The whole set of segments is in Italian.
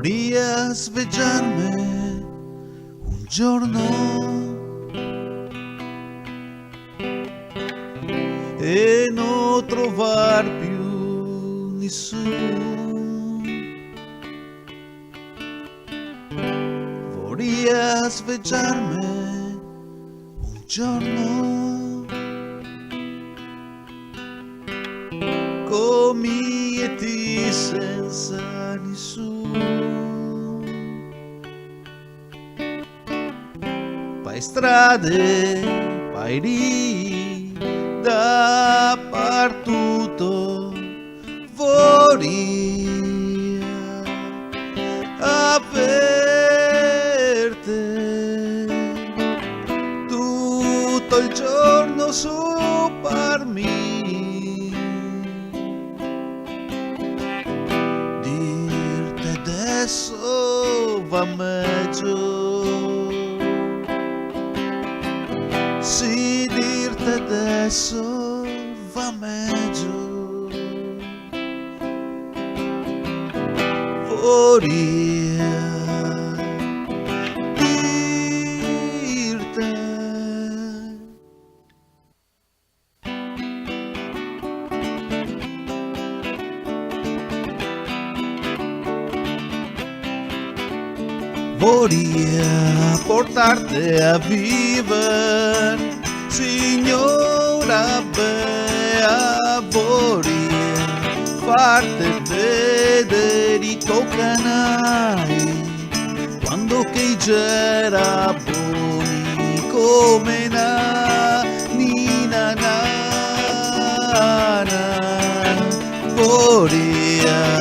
Vorrei svegliarmi un giorno e non trovar più nessuno. Vorrei svegliarmi un giorno con mieti senza nessuno, per strade, per lì, dappertutto, vorrei averte tutto il giorno su per me. Adesso va meglio, sì, dirti adesso va meglio. Vorrei dirti vorrei portarti a vivere, signora Bea, vorrei farti vedere i tuoi canali, quando che c'era buoni come na, nina nana. Vorrei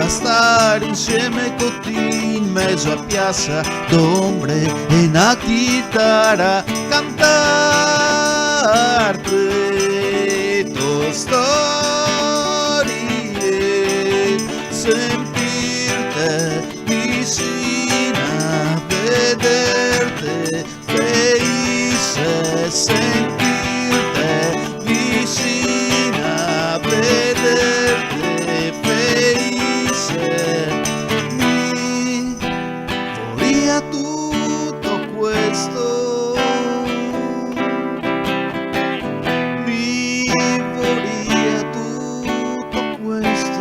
stare insieme con te in mezzo a piazza d'ombre e una chitarra, cantarti tue storie, sentirti vicina, vederti felice, sentirti vicina, vederti felice. Mi vorrei tutto questo, mi vorrei tutto questo.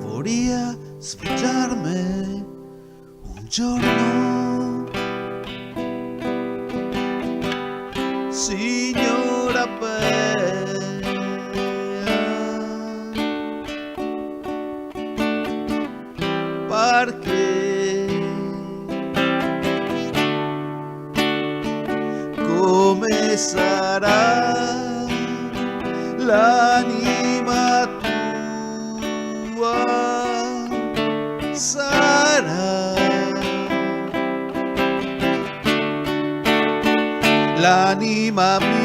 Vorrei svegliarmi un giorno, signora Bea, perché come sarà l'anima tua, sarà l'anima mia.